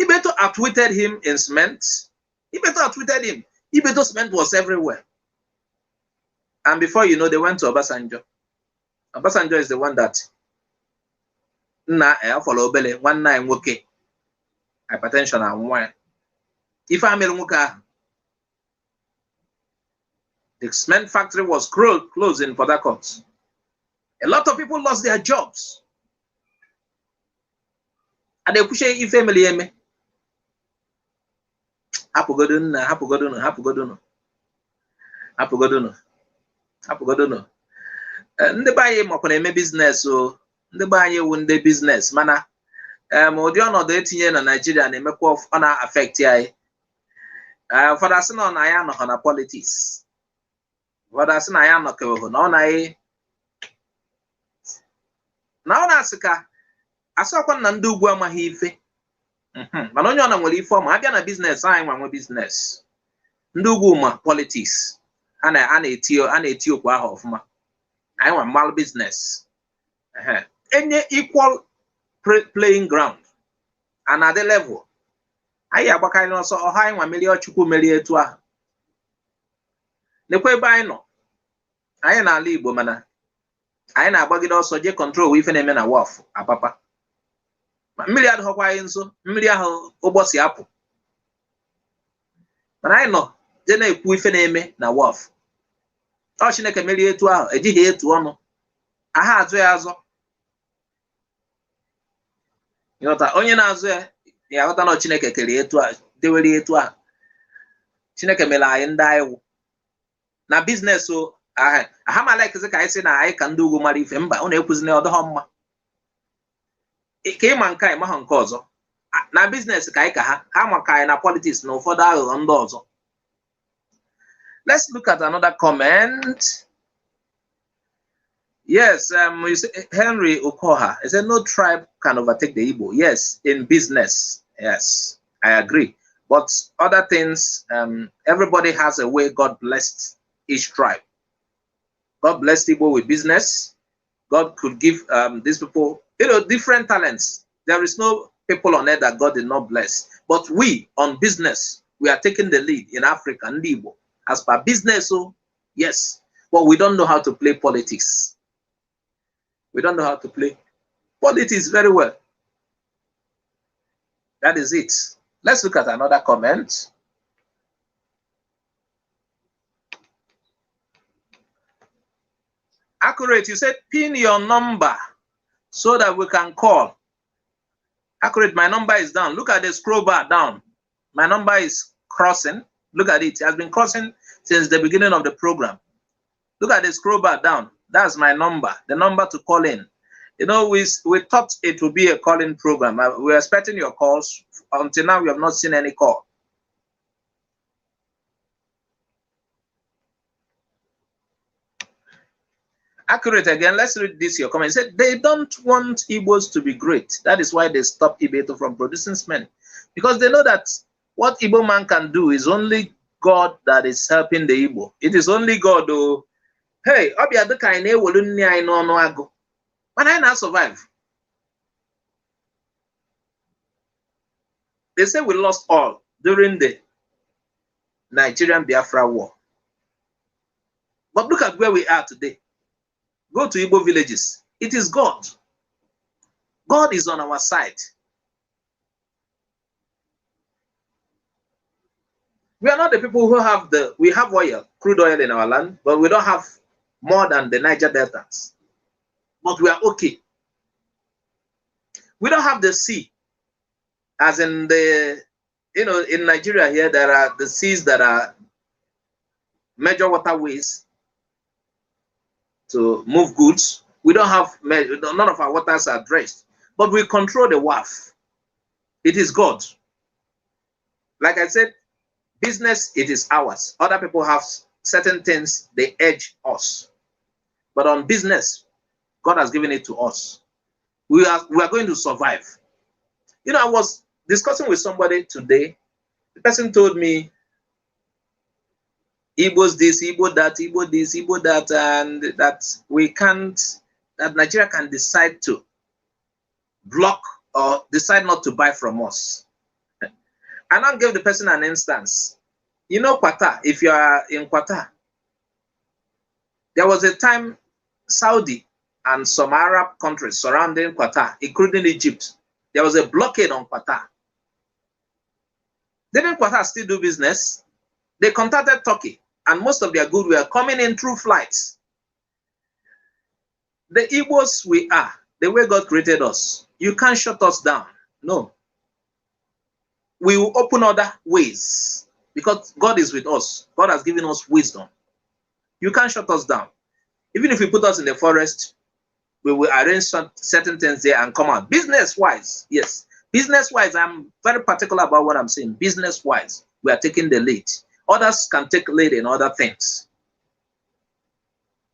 Ibeto outwitted him in cement. Ibeto outwitted him. Ibeto cement was everywhere. And before you know, they went to Obasanjo. Obasanjo is the one that follow Bele, one night okay. Hypertension and wine. If I'm a the cement factory was closed in Port Harcourt. A lot of people lost their jobs. And they push a family. Hapugoduno. Ndị banye makwana eme business so ndị banye wu ndị business mana ụdị ọnọdụ etinye na Nigeria na-emekwa ọ na-affect anyị. Ụfọdụ asị na ya nọ na politics. Ụfọdụ asị na ya nọkewo na ọ na-asị ka asọkwa na ndị ugwu amaghị ife. Mana onye ọ na nwere ife ọma abịa na business anyị nwe business. Ndị ugwu ma politics. A na-eti okwu ahụ ọfụma. I want mal business. Any equal playing ground. Another level. I agbakari also high one million chukwu meri etu ahụ. Nekwe ebe anyị nọ. Anyị na-ala Igbo mana anyị na-agbagide ọsọ je control ife na-eme na wharf apapa. Mmiri adịghịkwa anyị nso, mmiri ahụ ụgbọ si apụ. Mana anyị nọ je na-ekwu ife na-eme na wharf. Ọ Chineke merie etu ahụ ejighị etu ọnụ aha azụ ya azọ ịghọta onye na-azụ ya aghọta na Chineke kere etu ahụ dewere etu ahụ Chineke mere anyị ndị anyị na biznes o aha ma like ka anyị sị na anyị ka ndị ugwu mara ife mba ọ na-ekwuzi na ọdọghọ mma ka ịma nke anyị mahụ nke ọzọ na biznes ka anyị ka ha maka anyị na politics na ụfọdụ aghụghọ ndị ọzọ. Let's look at another comment. Yes, you say, Henry Okoha. He said, no tribe can overtake the Igbo. Yes, in business. Yes, I agree. But other things, everybody has a way God blessed each tribe. God blessed Igbo with business. God could give these people, different talents. There is no people on earth that God did not bless. But we, on business, we are taking the lead in Africa, Ndigbo. As per business, yes, but we don't know how to play politics. We don't know how to play politics very well. That is it. Let's look at another comment. Accurate, you said pin your number so that we can call. Accurate, my number is down. Look at the scroll bar down. My number is crossing. Look at it. It has been crossing since the beginning of the program. Look at the scroll bar down. That's my number, the number to call in. You know, we thought it would be a call-in program. We're expecting your calls. Until now, we have not seen any call. Accurate again. Let's read this. Your comment. It said they don't want Igbos to be great. That is why they stopped Ibeto from producing cement. Because they know that what Igbo man can do is only God that is helping the Igbo. It is only God who, hey, but I not survive. They say we lost all during the Nigerian Biafra war. But look at where we are today. Go to Igbo villages. It is God. God is on our side. We are not the people who have we have oil, crude oil in our land, but we don't have more than the Niger Deltas. But we are okay. We don't have the sea, as in in Nigeria here, there are the seas that are major waterways to move goods. We don't have, none of our waters are dredged, but we control the WAF. It is God. Like I said, business, it is ours. Other people have certain things, they edge us. But on business, God has given it to us. We are going to survive. I was discussing with somebody today. The person told me, Igbo's this, Igbo that, Igbo this, Igbo that, and that we can't, that Nigeria can decide to block or decide not to buy from us. And I'll give the person an instance. Qatar, if you are in Qatar, there was a time Saudi and some Arab countries surrounding Qatar, including Egypt, there was a blockade on Qatar. Didn't Qatar still do business? They contacted Turkey, and most of their goods were coming in through flights. The Igbos we are, the way God created us, you can't shut us down. No. We will open other ways because God is with us. God has given us wisdom. You can't shut us down. Even if you put us in the forest, we will arrange certain things there and come out. Business-wise, yes. Business-wise, I'm very particular about what I'm saying. Business-wise, we are taking the lead. Others can take lead in other things.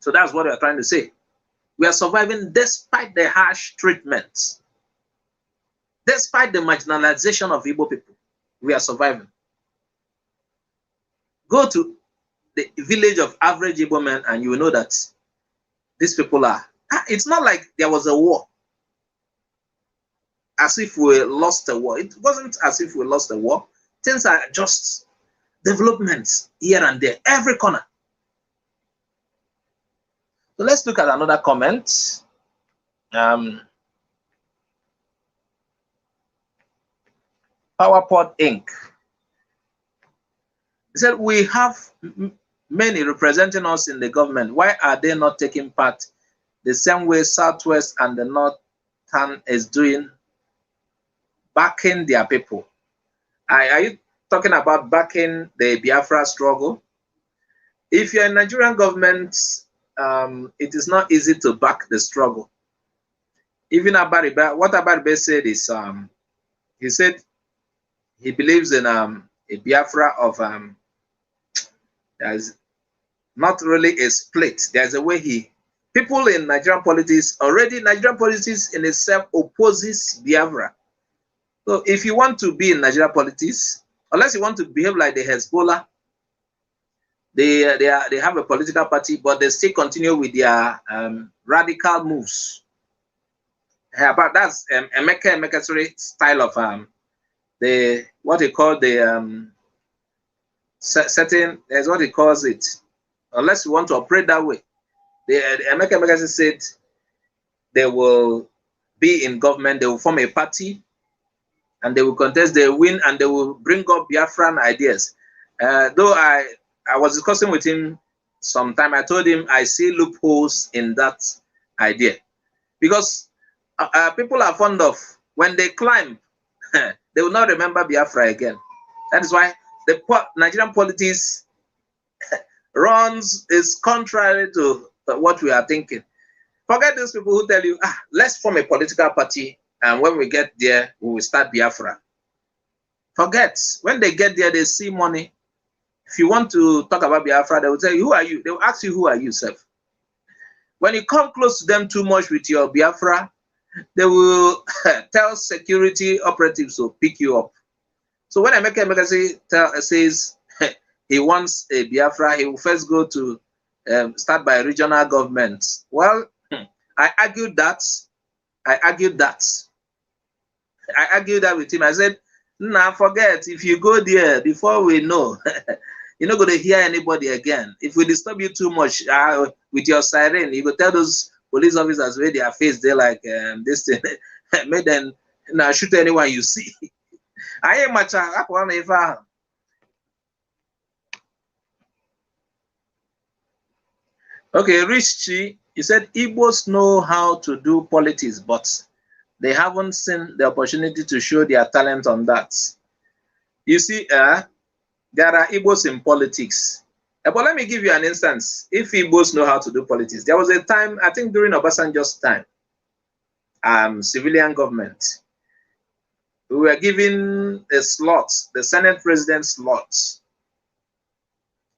So that's what we are trying to say. We are surviving despite the harsh treatment. Despite the marginalization of Igbo people, we are surviving. Go to the village of average Igbo men and you will know that these people are. It's not like there was a war. As if we lost a war. It wasn't as if we lost a war. Things are just developments here and there, every corner. So let's look at another comment. PowerPod Inc. He said, we have many representing us in the government. Why are they not taking part the same way Southwest and the Northern is doing, backing their people? Are you talking about backing the Biafra struggle? If you're in Nigerian government, it is not easy to back the struggle. Even Abaribe, what Abaribe said is, he said he believes in a Biafra of, there's not really a split. There's a way people in Nigerian politics, Nigerian politics in itself opposes Biafra. So if you want to be in Nigerian politics, unless you want to behave like the Hezbollah, they have a political party, but they still continue with their radical moves. But that's Emeka style of what they call the certain, that's what he calls it. Unless you want to operate that way, the Emeka said they will be in government, they will form a party, and they will contest, they will win, and they will bring up Biafran ideas. Though I was discussing with him sometime, I told him I see loopholes in that idea. Because people are fond of, when they climb, they will not remember Biafra again. That is why the Nigerian politics is contrary to what we are thinking. Forget those people who tell you, let's form a political party, and when we get there, we will start Biafra. Forget. When they get there, they see money. If you want to talk about Biafra, they will tell you, who are you? They will ask you, who are you, self? When you come close to them too much with your Biafra, they will tell security operatives to pick you up. So when Emeka says he wants a Biafra, he will first go to start by regional governments. Well, I argued that with him. I said, nah, forget. If you go there, before we know, you're not going to hear anybody again. If we disturb you too much with your siren, you go tell those police officers where their face, they're like, this thing, make them shoot anyone you see. I am much. Okay, Richie, you said Igbos know how to do politics, but they haven't seen the opportunity to show their talent on that. You see, there are Igbos in politics. But let me give you an instance. If Igbos know how to do politics, there was a time, I think during Obasanjo's time, civilian government, we were given a slot, the Senate President slot.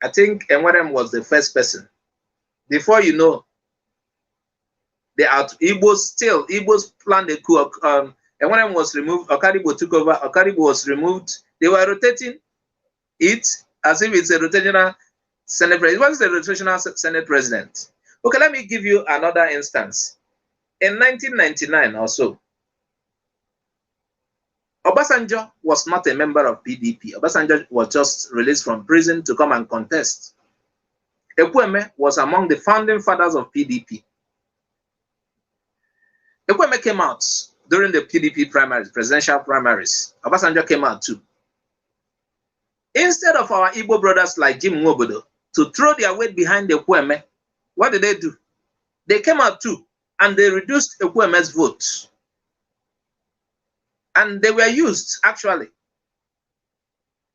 I think Enwerem was the first person. Before you know, the Igbos planned a coup. Enwerem was removed, Okaribo took over, Okaribo was removed. They were rotating it as if it's a rotational Senate president. What is the rotational Senate president? Okay, let me give you another instance. In 1999 or so, Obasanjo was not a member of PDP. Obasanjo was just released from prison to come and contest. Ekweme was among the founding fathers of PDP. Ekweme came out during the PDP primaries, presidential primaries. Obasanjo came out too. Instead of our Igbo brothers like Jim Nwobodo to throw their weight behind Ekweme, what did they do? They came out too, and they reduced Ekweme's vote. And they were used, actually.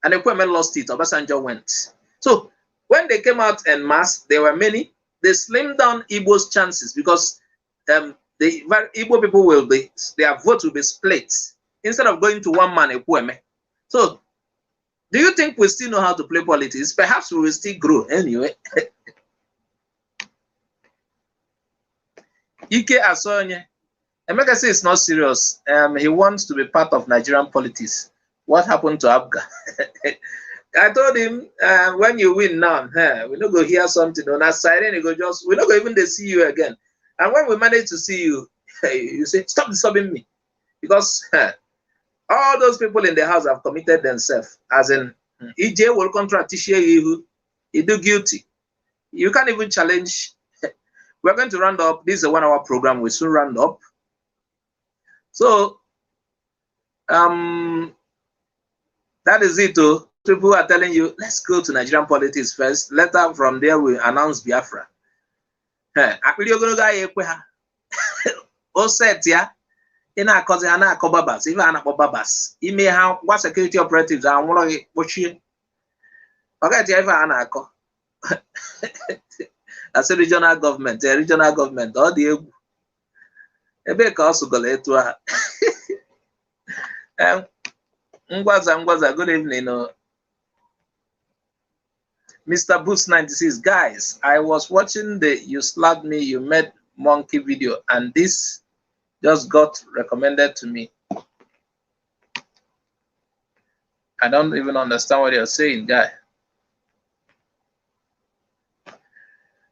And Ekweme lost it, Obasanjo went. So when they came out en masse, there were many. They slimmed down Igbo's chances because the Igbo people will be, their vote will be split instead of going to one man, Ekweme. So do you think we still know how to play politics? Perhaps we will still grow anyway. Ike Asonye, Emeka says it's not serious. He wants to be part of Nigerian politics. What happened to Abga? I told him, when you win now, we're not going to hear something on our side, and we're not going to even see you again. And when we manage to see you, you say, stop disturbing me. Because all those people in the house have committed themselves. As in, EJ will contract you, you do guilty. You can't even challenge. We're going to round up. This is a 1-hour program. We'll soon round up. So, that is it. People are telling you, let's go to Nigerian politics first. Later, from there, we announce Biafra. Cause babas, even babas. May have what security operatives are one of you. Okay, ever as a regional government, all the Ebeka also go to Ngwaza, good evening. Mr. Boost 96, guys, I was watching the You Slapped Me, You Made Monkey video, and this just got recommended to me. I don't even understand what you're saying, guy.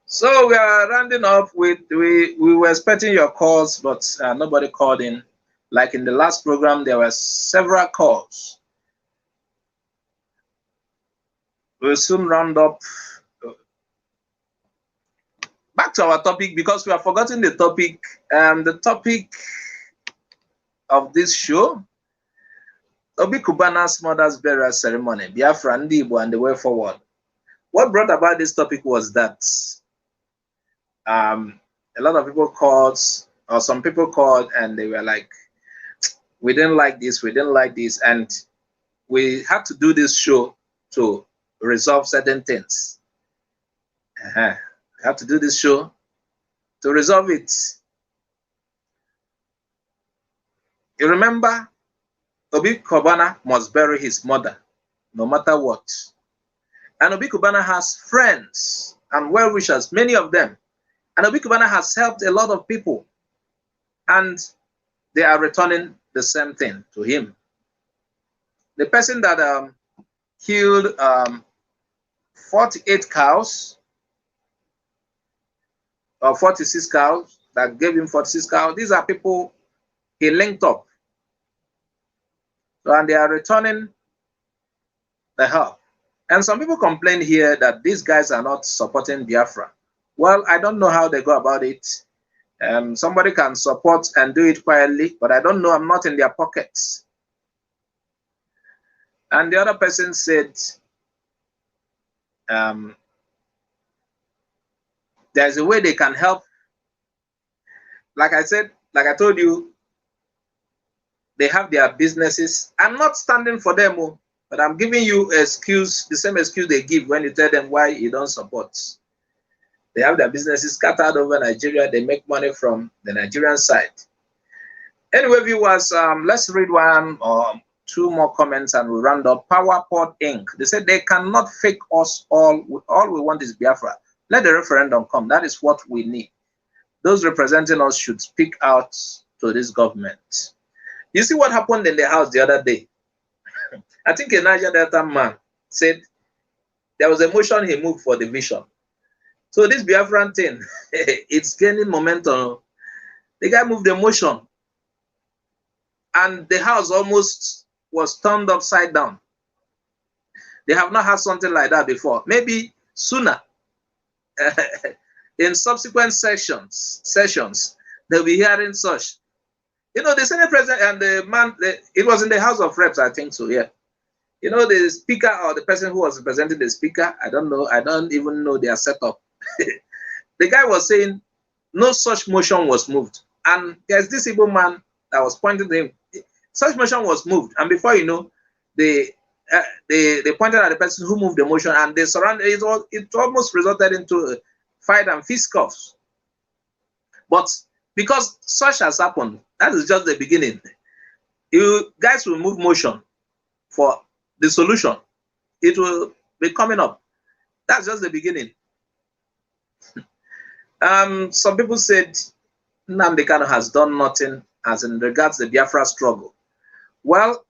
So we are rounding up with, we were expecting your calls, but nobody called in. Like in the last program, there were several calls. We'll soon round up. Back to our topic, because we have forgotten the topic. The topic of this show, Obi CUBANA'S Mother's burial ceremony, Biafra, Ndigbo, and the way forward. What brought about this topic was that a lot of people called, or some people called, and they were like, we didn't like this, and we had to do this show to resolve certain things. We have to do this show to resolve it. You remember, Obi CUBANA must bury his mother, no matter what. And Obi CUBANA has friends and well-wishers, many of them. And Obi CUBANA has helped a lot of people. And they are returning the same thing to him. The person that killed 48 cows, or 46 cows, that gave him 46 cows, these are people he linked up. So, and they are returning the help. And some people complain here that these guys are not supporting Biafra. Well, I don't know how they go about it. Somebody can support and do it quietly, but I don't know. I'm not in their pockets. And the other person said, there's a way they can help. Like I said, like I told you, they have their businesses. I'm not standing for them, but I'm giving you excuse, the same excuse they give when you tell them why you don't support. They have their businesses scattered over Nigeria. They make money from the Nigerian side. Anyway, viewers, let's read one or two more comments and we'll round up. PowerPod Inc. They said they cannot fake us all. All we want is Biafra. Let the referendum come. That is what we need. Those representing us should speak out to this government. You see what happened in the house the other day? I think a Niger Delta man said there was a motion he moved for division. So this Biafran thing, it's gaining momentum. The guy moved the motion and the house almost was turned upside down. They have not had something like that before. Maybe sooner, in subsequent sessions, they'll be hearing such. You know, the Senate president and the man, it was in the House of Reps, I think so, yeah. You know, the speaker or the person who was representing the speaker, I don't know, I don't even know their setup. The guy was saying no such motion was moved. And there's this Igbo man that was pointing to him. Such motion was moved. And before you know, they pointed at the person who moved the motion and they surrounded it. It almost resulted into a fight and fisticuffs. But because such has happened, that is just the beginning. You guys will move motion for the solution. It will be coming up. That's just the beginning. Some people said Nnamdi Kanu has done nothing as in regards the Biafra struggle. Well,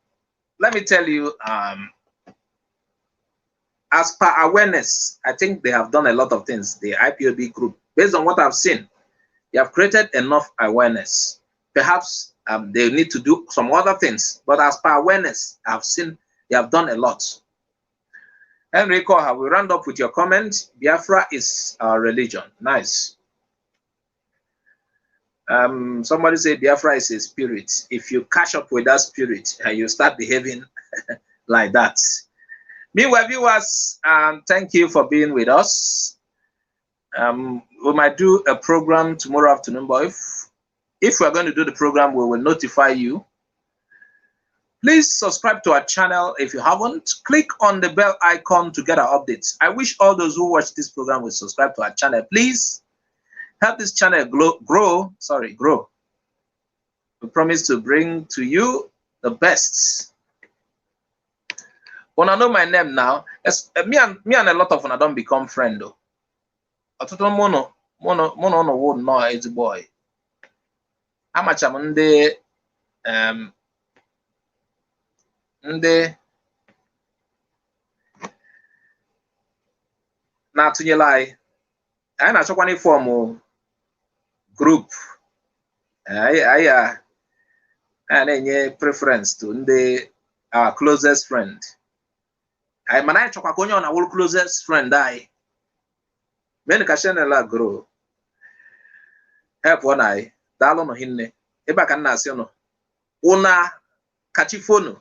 let me tell you, as per awareness, I think they have done a lot of things, the IPOB group. Based on what I've seen, they have created enough awareness. Perhaps they need to do some other things, but as per awareness, I've seen they have done a lot. Enrico, have we round up with your comment? Biafra is our religion. Nice. Somebody said Biafra is a spirit. If you catch up with that spirit and you start behaving like that. Meanwhile, viewers, thank you for being with us. We might do a program tomorrow afternoon, but if we're going to do the program, we will notify you. Please subscribe to our channel if you haven't. Click on the bell icon to get our updates. I wish all those who watch this program will subscribe to our channel. Please help this channel grow. We promise to bring to you the best. When I know my name now, me and a lot of them don't become friends though. Mono no is boy. How much am na tunyelai I na chokwa ni form group I na preference to our closest friend I manai chokwa ko onye na wol closest friend I men ka channel grow help one I dalo no hinne eba kan na asị no una kachifonu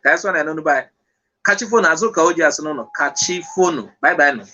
ka eso na no by kachifonu azu ka oji asị no kachifonu bye bye no